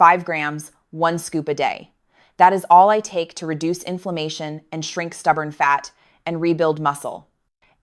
5 grams, 1 scoop a day. That is all I take to reduce inflammation and shrink stubborn fat and rebuild muscle.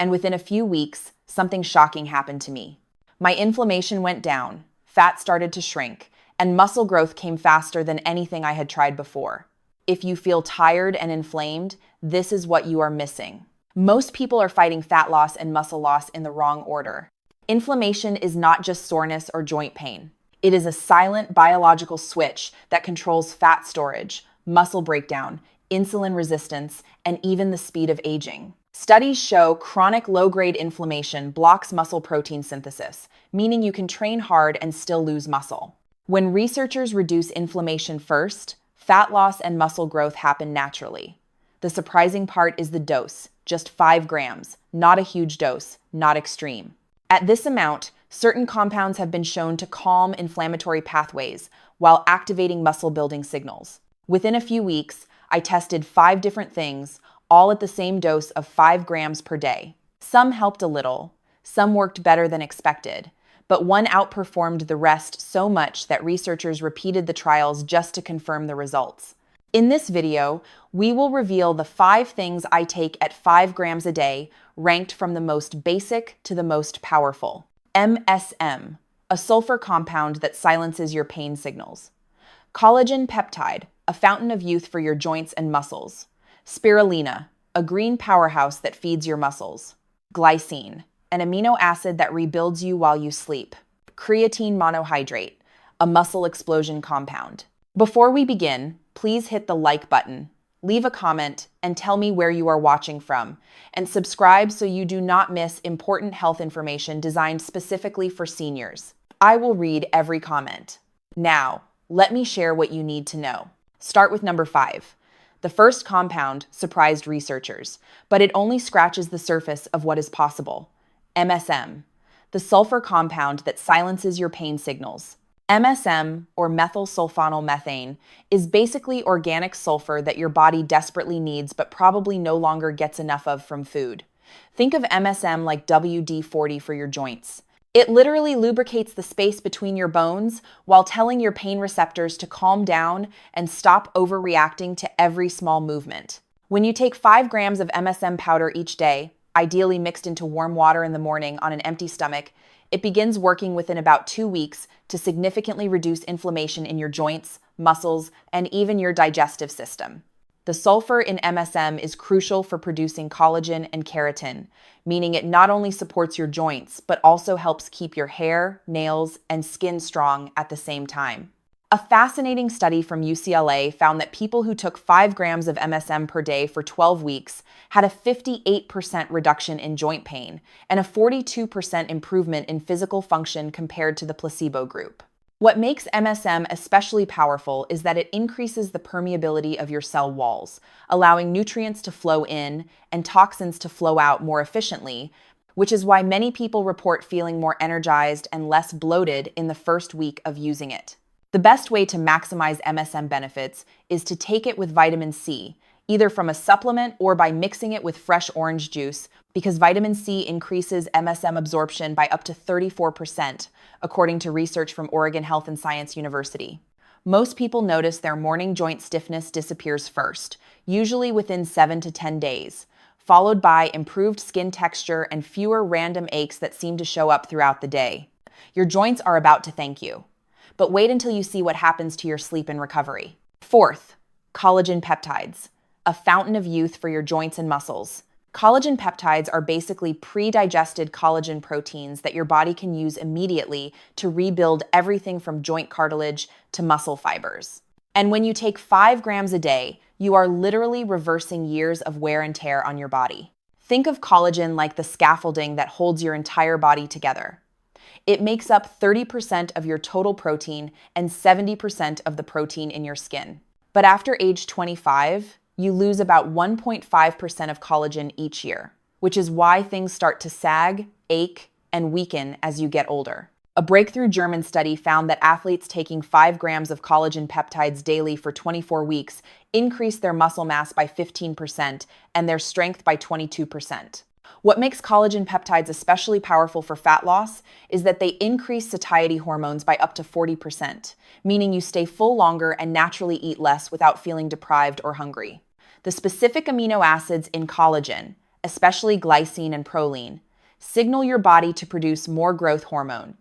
And within a few weeks, something shocking happened to me. My inflammation went down, fat started to shrink, and muscle growth came faster than anything I had tried before. If you feel tired and inflamed, this is what you are missing. Most people are fighting fat loss and muscle loss in the wrong order. Inflammation is not just soreness or joint pain. It is a silent biological switch that controls fat storage, muscle breakdown, insulin resistance, and even the speed of aging. Studies show chronic low-grade inflammation blocks muscle protein synthesis, meaning you can train hard and still lose muscle. When researchers reduce inflammation first, fat loss and muscle growth happen naturally. The surprising part is the dose, just 5 grams, not a huge dose, not extreme. At this amount, certain compounds have been shown to calm inflammatory pathways while activating muscle-building signals. Within a few weeks, I tested 5 different things, all at the same dose of 5 grams per day. Some helped a little, some worked better than expected, but one outperformed the rest so much that researchers repeated the trials just to confirm the results. In this video, we will reveal the 5 things I take at 5 grams a day, ranked from the most basic to the most powerful. MSM, a sulfur compound that silences your pain signals. Collagen Peptide, a fountain of youth for your joints and muscles. Spirulina, a green powerhouse that feeds your muscles. Glycine, an amino acid that rebuilds you while you sleep. Creatine monohydrate, a muscle explosion compound. Before we begin, please hit the like button, leave a comment, and tell me where you are watching from, and subscribe so you do not miss important health information designed specifically for seniors. I will read every comment. Now, let me share what you need to know. Start with number 5. The first compound surprised researchers, but it only scratches the surface of what is possible. MSM, the sulfur compound that silences your pain signals. MSM, or methylsulfonylmethane, is basically organic sulfur that your body desperately needs but probably no longer gets enough of from food. Think of MSM like WD-40 for your joints. It literally lubricates the space between your bones while telling your pain receptors to calm down and stop overreacting to every small movement. When you take 5 grams of MSM powder each day, ideally mixed into warm water in the morning on an empty stomach, it begins working within about 2 weeks to significantly reduce inflammation in your joints, muscles, and even your digestive system. The sulfur in MSM is crucial for producing collagen and keratin, meaning it not only supports your joints, but also helps keep your hair, nails, and skin strong at the same time. A fascinating study from UCLA found that people who took 5 grams of MSM per day for 12 weeks had a 58% reduction in joint pain and a 42% improvement in physical function compared to the placebo group. What makes MSM especially powerful is that it increases the permeability of your cell walls, allowing nutrients to flow in and toxins to flow out more efficiently, which is why many people report feeling more energized and less bloated in the first week of using it. The best way to maximize MSM benefits is to take it with vitamin C, either from a supplement or by mixing it with fresh orange juice, because vitamin C increases MSM absorption by up to 34%, according to research from Oregon Health and Science University. Most people notice their morning joint stiffness disappears first, usually within 7 to 10 days, followed by improved skin texture and fewer random aches that seem to show up throughout the day. Your joints are about to thank you. But wait until you see what happens to your sleep and recovery. Fourth, collagen peptides, a fountain of youth for your joints and muscles. Collagen peptides are basically pre-digested collagen proteins that your body can use immediately to rebuild everything from joint cartilage to muscle fibers. And when you take 5 grams a day, you are literally reversing years of wear and tear on your body. Think of collagen like the scaffolding that holds your entire body together. It makes up 30% of your total protein and 70% of the protein in your skin. But after age 25, you lose about 1.5% of collagen each year, which is why things start to sag, ache, and weaken as you get older. A breakthrough German study found that athletes taking 5 grams of collagen peptides daily for 24 weeks increased their muscle mass by 15% and their strength by 22%. What makes collagen peptides especially powerful for fat loss is that they increase satiety hormones by up to 40%, meaning you stay full longer and naturally eat less without feeling deprived or hungry. The specific amino acids in collagen, especially glycine and proline, signal your body to produce more growth hormone,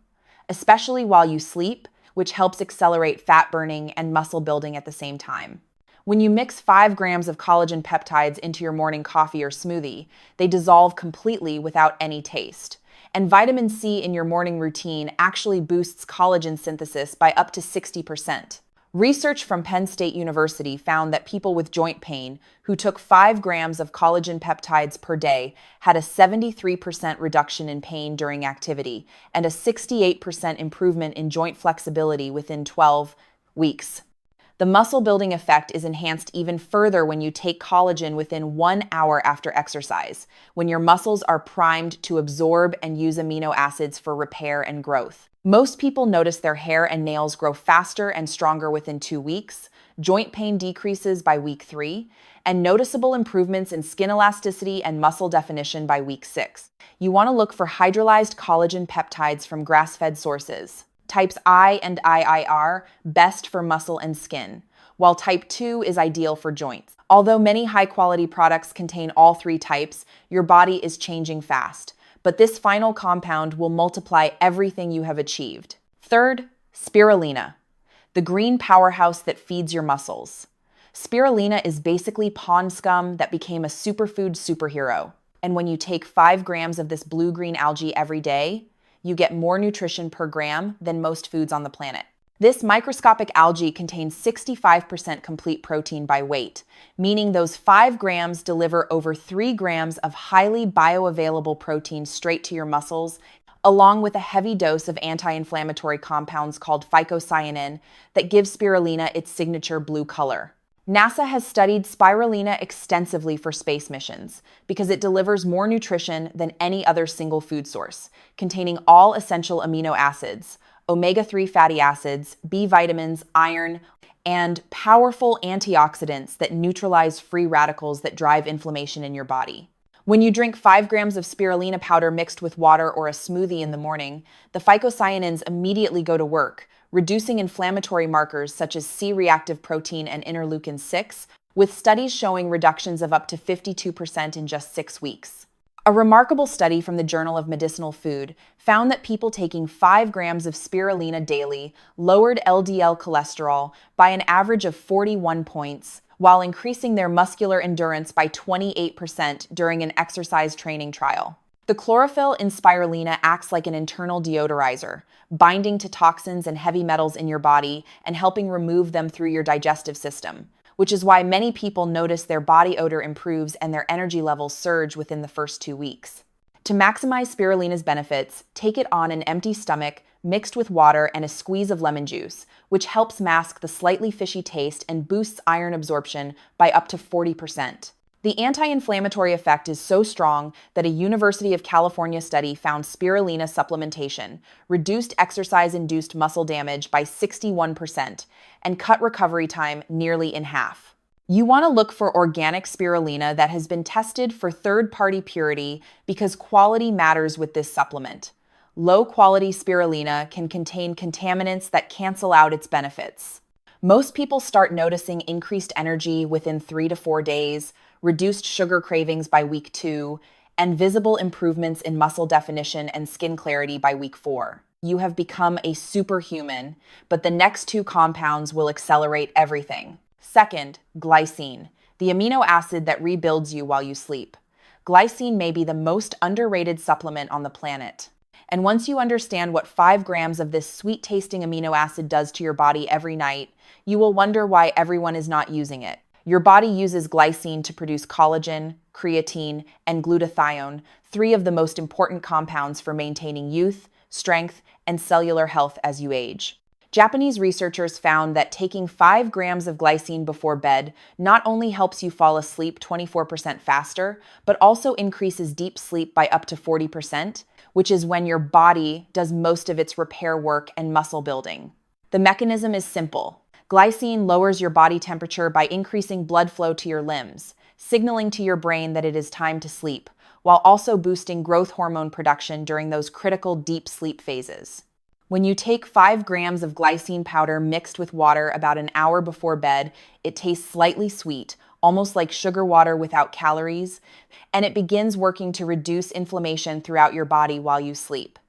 especially while you sleep, which helps accelerate fat burning and muscle building at the same time. When you mix 5 grams of collagen peptides into your morning coffee or smoothie, they dissolve completely without any taste. And vitamin C in your morning routine actually boosts collagen synthesis by up to 60%. Research from Penn State University found that people with joint pain who took 5 grams of collagen peptides per day had a 73% reduction in pain during activity and a 68% improvement in joint flexibility within 12 weeks. The muscle building effect is enhanced even further when you take collagen within 1 hour after exercise, when your muscles are primed to absorb and use amino acids for repair and growth. Most people notice their hair and nails grow faster and stronger within 2 weeks, joint pain decreases by week 3, and noticeable improvements in skin elasticity and muscle definition by week 6. You want to look for hydrolyzed collagen peptides from grass-fed sources. Types I and IIR best for muscle and skin, while type 2 is ideal for joints. Although many high-quality products contain all 3 types, your body is changing fast. But this final compound will multiply everything you have achieved. Third, spirulina, the green powerhouse that feeds your muscles. Spirulina is basically pond scum that became a superfood superhero. And when you take 5 grams of this blue-green algae every day, you get more nutrition per gram than most foods on the planet. This microscopic algae contains 65% complete protein by weight, meaning those 5 grams deliver over 3 grams of highly bioavailable protein straight to your muscles, along with a heavy dose of anti-inflammatory compounds called phycocyanin that gives spirulina its signature blue color. NASA has studied spirulina extensively for space missions because it delivers more nutrition than any other single food source, containing all essential amino acids, omega-3 fatty acids, B vitamins, iron, and powerful antioxidants that neutralize free radicals that drive inflammation in your body. When you drink 5 grams of spirulina powder mixed with water or a smoothie in the morning, the phycocyanins immediately go to work, reducing inflammatory markers such as C-reactive protein and interleukin-6, with studies showing reductions of up to 52% in just 6 weeks. A remarkable study from the Journal of Medicinal Food found that people taking 5 grams of spirulina daily lowered LDL cholesterol by an average of 41 points, while increasing their muscular endurance by 28% during an exercise training trial. The chlorophyll in spirulina acts like an internal deodorizer, binding to toxins and heavy metals in your body and helping remove them through your digestive system, which is why many people notice their body odor improves and their energy levels surge within the first 2 weeks. To maximize spirulina's benefits, take it on an empty stomach mixed with water and a squeeze of lemon juice, which helps mask the slightly fishy taste and boosts iron absorption by up to 40%. The anti-inflammatory effect is so strong that a University of California study found spirulina supplementation reduced exercise-induced muscle damage by 61% and cut recovery time nearly in half. You want to look for organic spirulina that has been tested for third-party purity because quality matters with this supplement. Low-quality spirulina can contain contaminants that cancel out its benefits. Most people start noticing increased energy within 3 to 4 days, reduced sugar cravings by week 2, and visible improvements in muscle definition and skin clarity by week 4. You have become a superhuman, but the next 2 compounds will accelerate everything. Second, glycine, the amino acid that rebuilds you while you sleep. Glycine may be the most underrated supplement on the planet. And once you understand what 5 grams of this sweet-tasting amino acid does to your body every night, you will wonder why everyone is not using it. Your body uses glycine to produce collagen, creatine, and glutathione, 3 of the most important compounds for maintaining youth, strength, and cellular health as you age. Japanese researchers found that taking 5 grams of glycine before bed not only helps you fall asleep 24% faster, but also increases deep sleep by up to 40%, which is when your body does most of its repair work and muscle building. The mechanism is simple. Glycine lowers your body temperature by increasing blood flow to your limbs, signaling to your brain that it is time to sleep, while also boosting growth hormone production during those critical deep sleep phases. When you take 5 grams of glycine powder mixed with water about an hour before bed, it tastes slightly sweet, almost like sugar water without calories, and it begins working to reduce inflammation throughout your body while you sleep.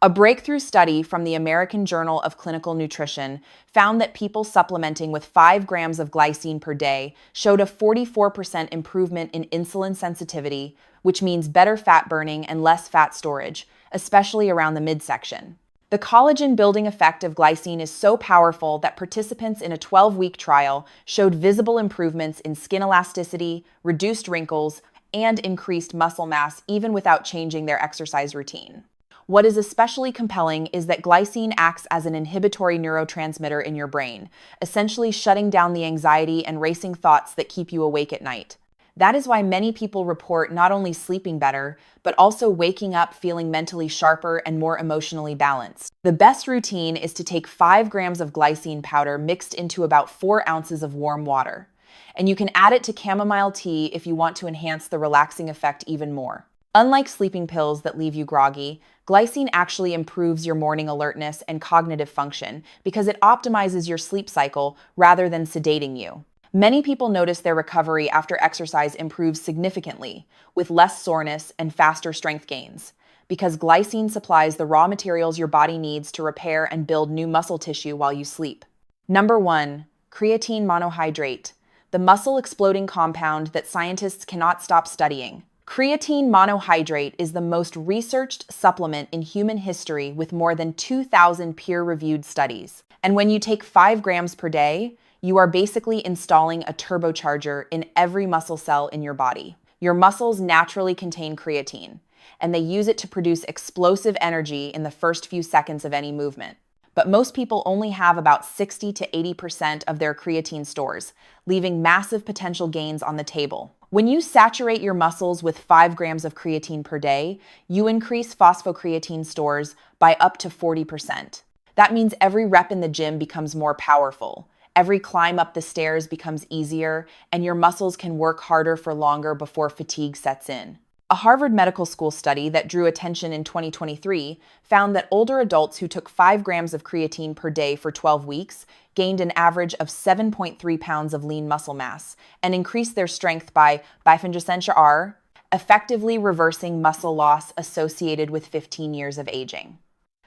A breakthrough study from the American Journal of Clinical Nutrition found that people supplementing with 5 grams of glycine per day showed a 44% improvement in insulin sensitivity, which means better fat burning and less fat storage, especially around the midsection. The collagen-building effect of glycine is so powerful that participants in a 12-week trial showed visible improvements in skin elasticity, reduced wrinkles, and increased muscle mass even without changing their exercise routine. What is especially compelling is that glycine acts as an inhibitory neurotransmitter in your brain, essentially shutting down the anxiety and racing thoughts that keep you awake at night. That is why many people report not only sleeping better, but also waking up feeling mentally sharper and more emotionally balanced. The best routine is to take 5 grams of glycine powder mixed into about 4 ounces of warm water. And you can add it to chamomile tea if you want to enhance the relaxing effect even more. Unlike sleeping pills that leave you groggy, glycine actually improves your morning alertness and cognitive function because it optimizes your sleep cycle rather than sedating you. Many people notice their recovery after exercise improves significantly, with less soreness and faster strength gains, because glycine supplies the raw materials your body needs to repair and build new muscle tissue while you sleep. Number 1, creatine monohydrate, the muscle-exploding compound that scientists cannot stop studying. Creatine monohydrate is the most researched supplement in human history with more than 2,000 peer-reviewed studies. And when you take 5 grams per day, you are basically installing a turbocharger in every muscle cell in your body. Your muscles naturally contain creatine, and they use it to produce explosive energy in the first few seconds of any movement. But most people only have about 60 to 80% of their creatine stores, leaving massive potential gains on the table. When you saturate your muscles with 5 grams of creatine per day, you increase phosphocreatine stores by up to 40%. That means every rep in the gym becomes more powerful. Every climb up the stairs becomes easier, and your muscles can work harder for longer before fatigue sets in. A Harvard Medical School study that drew attention in 2023 found that older adults who took 5 grams of creatine per day for 12 weeks gained an average of 7.3 pounds of lean muscle mass and increased their strength by 5%, effectively reversing muscle loss associated with 15 years of aging.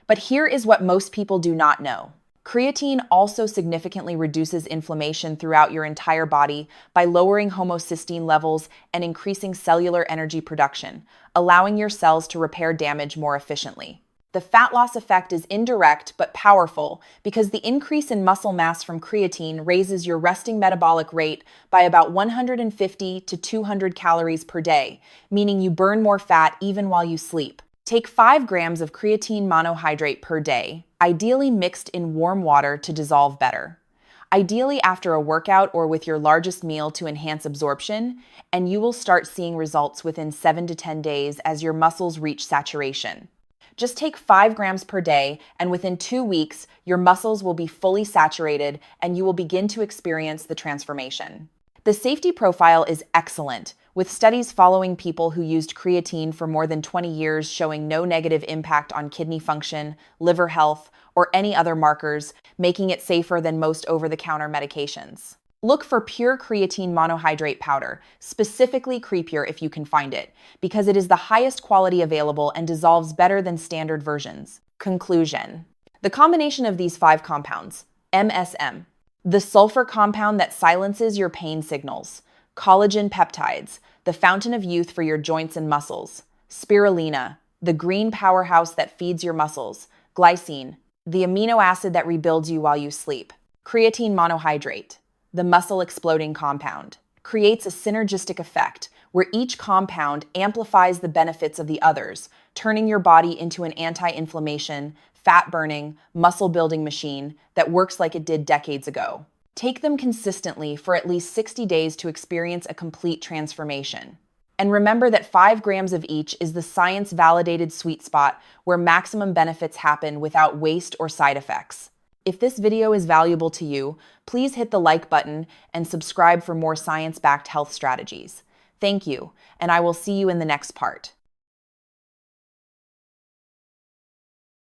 But here is what most people do not know. Creatine also significantly reduces inflammation throughout your entire body by lowering homocysteine levels and increasing cellular energy production, allowing your cells to repair damage more efficiently. The fat loss effect is indirect but powerful because the increase in muscle mass from creatine raises your resting metabolic rate by about 150 to 200 calories per day, meaning you burn more fat even while you sleep. Take 5 grams of creatine monohydrate per day, ideally mixed in warm water to dissolve better. Ideally after a workout or with your largest meal to enhance absorption, and you will start seeing results within 7 to 10 days as your muscles reach saturation. Just take 5 grams per day, and within 2 weeks, your muscles will be fully saturated and you will begin to experience the transformation. The safety profile is excellent, with studies following people who used creatine for more than 20 years showing no negative impact on kidney function, liver health, or any other markers, making it safer than most over-the-counter medications. Look for pure creatine monohydrate powder, specifically Crepure if you can find it, because it is the highest quality available and dissolves better than standard versions. Conclusion. The combination of these 5 compounds, MSM, the sulfur compound that silences your pain signals, Collagen Peptides, the fountain of youth for your joints and muscles, Spirulina, the green powerhouse that feeds your muscles, Glycine, the amino acid that rebuilds you while you sleep, creatine monohydrate, the muscle-exploding compound, creates a synergistic effect where each compound amplifies the benefits of the others, turning your body into an anti-inflammation, fat-burning, muscle-building machine that works like it did decades ago. Take them consistently for at least 60 days to experience a complete transformation. And remember that 5 grams of each is the science-validated sweet spot where maximum benefits happen without waste or side effects. If this video is valuable to you, please hit the like button and subscribe for more science-backed health strategies. Thank you, and I will see you in the next part.